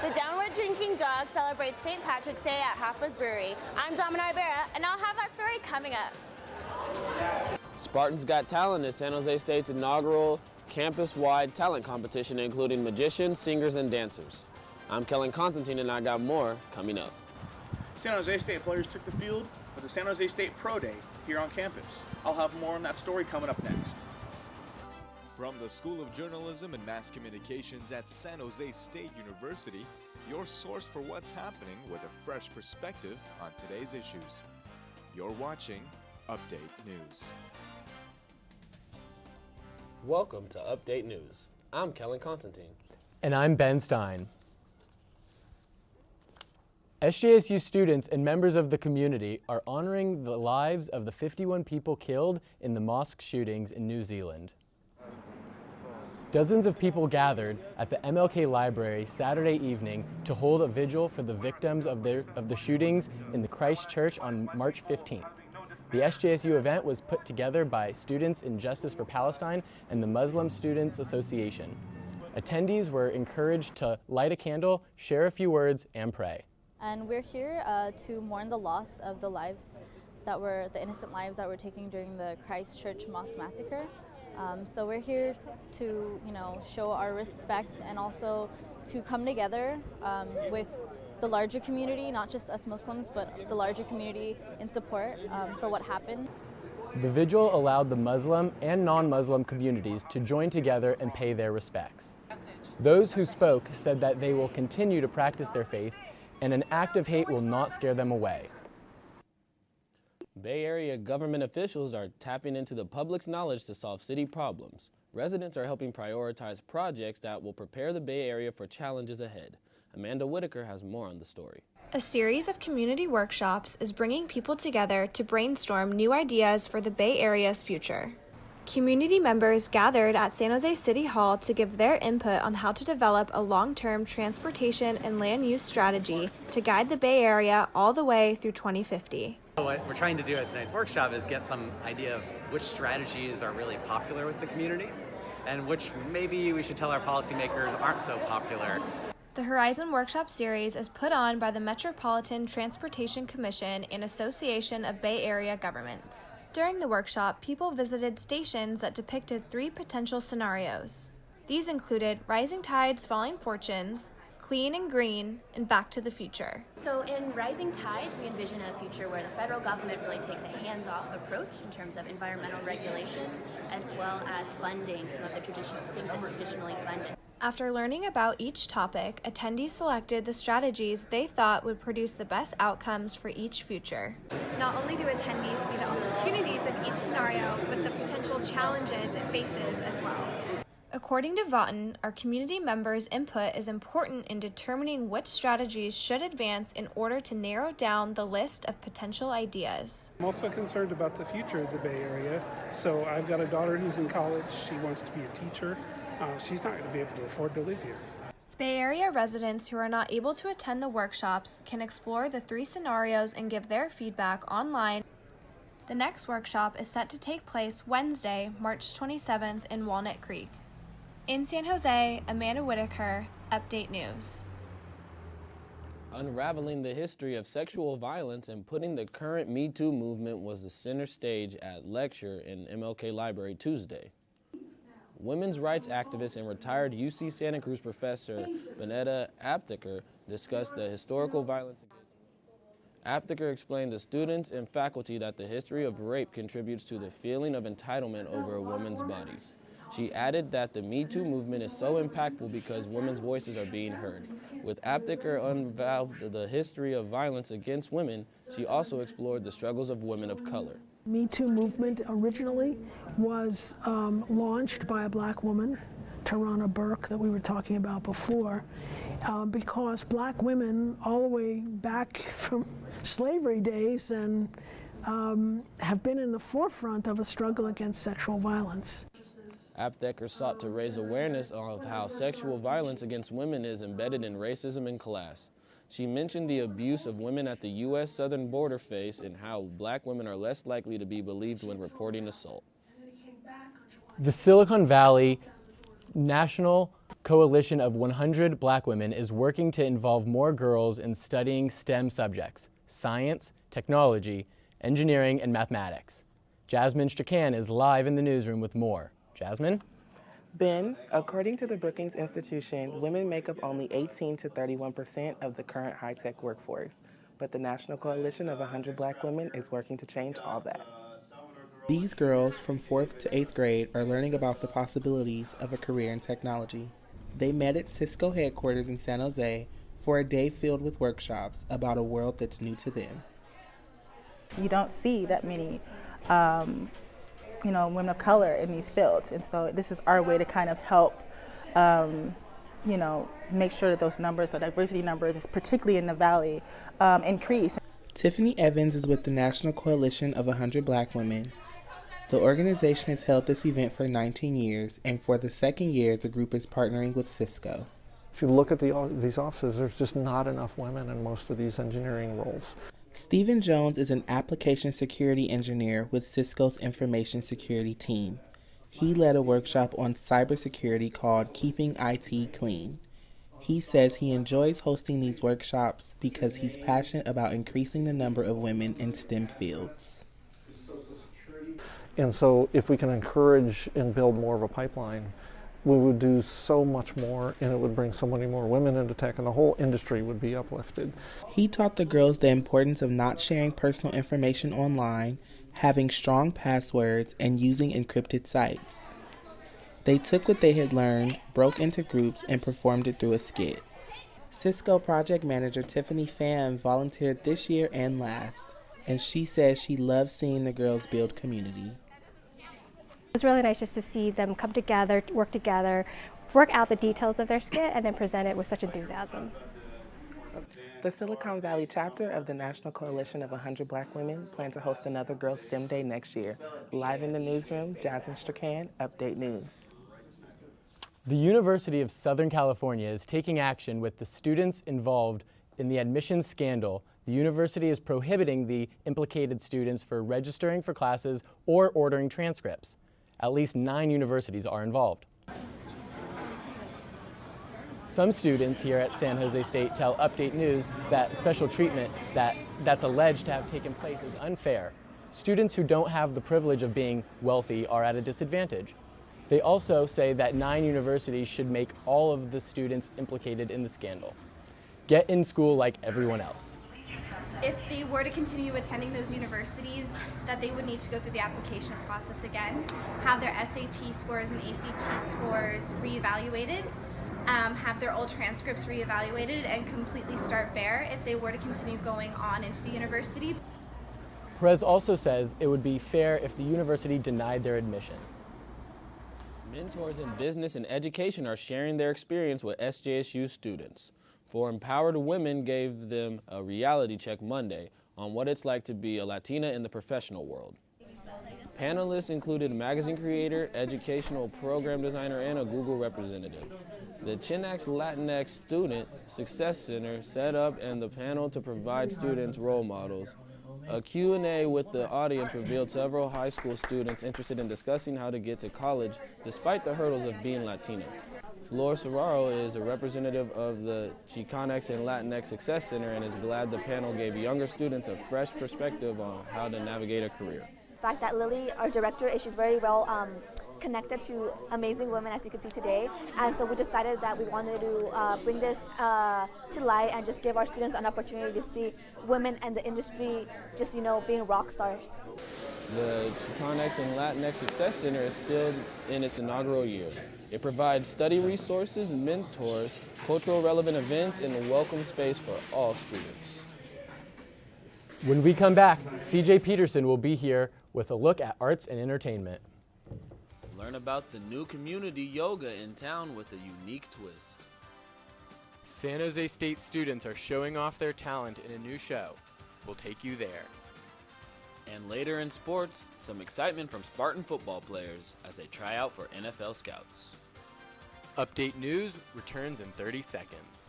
The Downward Drinking Dog celebrates St. Patrick's Day at Hoffa's Brewery. I'm Domino Ibarra, and I'll have that story coming up. Spartans Got Talent is San Jose State's inaugural campus-wide talent competition, including magicians, singers, and dancers. I'm Kellen Constantine, and I got more coming up. San Jose State players took the field for the San Jose State Pro Day here on campus. I'll have more on that story coming up next. From the School of Journalism and Mass Communications at San Jose State University, your source for what's happening with a fresh perspective on today's issues. You're watching Update News. Welcome to Update News. I'm Kellen Constantine. And I'm Ben Stein. SJSU students and members of the community are honoring the lives of the 51 people killed in the mosque shootings in New Zealand. Dozens of people gathered at the MLK library Saturday evening to hold a vigil for the victims of the shootings in the Christchurch on March 15th. The SJSU event was put together by Students in Justice for Palestine and the Muslim Students Association. Attendees were encouraged to light a candle, share a few words, and pray. And we're here to mourn the loss of the innocent lives that were taken during the Christchurch Mosque massacre. So we're here to, show our respect and also to come together with the larger community, not just us Muslims, but the larger community in support for what happened. The vigil allowed the Muslim and non-Muslim communities to join together and pay their respects. Those who spoke said that they will continue to practice their faith and an act of hate will not scare them away. Bay Area government officials are tapping into the public's knowledge to solve city problems. Residents are helping prioritize projects that will prepare the Bay Area for challenges ahead. Amanda Whitaker has more on the story. A series of community workshops is bringing people together to brainstorm new ideas for the Bay Area's future. Community members gathered at San Jose City Hall to give their input on how to develop a long-term transportation and land use strategy to guide the Bay Area all the way through 2050. What we're trying to do at tonight's workshop is get some idea of which strategies are really popular with the community and which maybe we should tell our policymakers aren't so popular. The Horizon Workshop Series is put on by the Metropolitan Transportation Commission and Association of Bay Area Governments. During the workshop, people visited stations that depicted 3 potential scenarios. These included rising tides, falling fortunes, clean and green, and back to the future. So in Rising Tides, we envision a future where the federal government really takes a hands-off approach in terms of environmental regulation, as well as funding some of the things that's traditionally funded. After learning about each topic, attendees selected the strategies they thought would produce the best outcomes for each future. Not only do attendees see the opportunities of each scenario, but the potential challenges it faces as well. According to Vaughton, our community members' input is important in determining which strategies should advance in order to narrow down the list of potential ideas. I'm also concerned about the future of the Bay Area. So I've got a daughter who's in college. She wants to be a teacher. She's not going to be able to afford to live here. Bay Area residents who are not able to attend the workshops can explore the 3 scenarios and give their feedback online. The next workshop is set to take place Wednesday, March 27th in Walnut Creek. In San Jose, Amanda Whitaker, Update News. Unraveling the history of sexual violence and putting the current Me Too movement was the center stage at lecture in MLK Library Tuesday. Women's rights activist and retired UC Santa Cruz professor Benetta Apteker discussed the historical violence against women. Apteker explained to students and faculty that the history of rape contributes to the feeling of entitlement over a woman's body. She added that the Me Too movement is so impactful because women's voices are being heard. With Apteker unveiled the history of violence against women, she also explored the struggles of women of color. Me Too movement originally was launched by a black woman, Tarana Burke, that we were talking about before, because black women all the way back from slavery days and have been in the forefront of a struggle against sexual violence. Apteker sought to raise awareness of how sexual violence against women is embedded in racism and class. She mentioned the abuse of women at the U.S. southern border face and how black women are less likely to be believed when reporting assault. The Silicon Valley National coalition of 100 black women is working to involve more girls in studying STEM subjects: science, technology, engineering, and mathematics. Jasmine Strachan is live in the newsroom with more. Jasmine? Ben, according to the Brookings Institution, women make up only 18 to 31% of the current high-tech workforce, but the National Coalition of 100 Black Women is working to change all that. These girls from 4th to 8th grade are learning about the possibilities of a career in technology. They met at Cisco headquarters in San Jose for a day filled with workshops about a world that's new to them. You don't see that many women of color in these fields, and so this is our way to kind of help make sure that those numbers, the diversity numbers, particularly in the Valley, increase. Tiffany Evans is with the National Coalition of 100 Black Women. The organization has held this event for 19 years, and for the second year, the group is partnering with Cisco. If you look at these offices, there's just not enough women in most of these engineering roles. Stephen Jones is an application security engineer with Cisco's information security team. He led a workshop on cybersecurity called Keeping IT Clean. He says he enjoys hosting these workshops because he's passionate about increasing the number of women in STEM fields. And so if we can encourage and build more of a pipeline, we would do so much more, and it would bring so many more women into tech, and the whole industry would be uplifted. He taught the girls the importance of not sharing personal information online, having strong passwords, and using encrypted sites. They took what they had learned, broke into groups, and performed it through a skit. Cisco project manager Tiffany Pham volunteered this year and last, and she says she loves seeing the girls build community. It was really nice just to see them come together, work out the details of their skit, and then present it with such enthusiasm. The Silicon Valley chapter of the National Coalition of 100 Black Women plan to host another Girls STEM Day next year. Live in the newsroom, Jasmine Strachan, Update News. The University of Southern California is taking action with the students involved in the admissions scandal. The university is prohibiting the implicated students for registering for classes or ordering transcripts. At least 9 universities are involved. Some students here at San Jose State tell Update News that special treatment that's alleged to have taken place is unfair. Students who don't have the privilege of being wealthy are at a disadvantage. They also say that 9 universities should make all of the students implicated in the scandal get in school like everyone else. If they were to continue attending those universities, that they would need to go through the application process again, have their SAT scores and ACT scores reevaluated, have their old transcripts reevaluated, and completely start bare if they were to continue going on into the university. Perez also says it would be fair if the university denied their admission. Mentors in business and education are sharing their experience with SJSU students. 4 empowered women gave them a reality check Monday on what it's like to be a Latina in the professional world. Panelists included magazine creator, educational program designer, and a Google representative. The Chinx Latinx Student Success Center set up and the panel to provide students role models. A Q&A with the audience revealed several high school students interested in discussing how to get to college despite the hurdles of being Latino. Flor Serraro is a representative of the Chicanx and Latinx Success Center and is glad the panel gave younger students a fresh perspective on how to navigate a career. The fact that Lily, our director, she's very well connected to amazing women, as you can see today, and so we decided that we wanted to bring this to light and just give our students an opportunity to see women in the industry just, being rock stars. The Chicanx and Latinx Success Center is still in its inaugural year. It provides study resources, mentors, cultural relevant events, and a welcome space for all students. When we come back, CJ Peterson will be here with a look at arts and entertainment. Learn about the new community yoga in town with a unique twist. San Jose State students are showing off their talent in a new show. We'll take you there. And later in sports, some excitement from Spartan football players as they try out for NFL scouts. Update News returns in 30 seconds.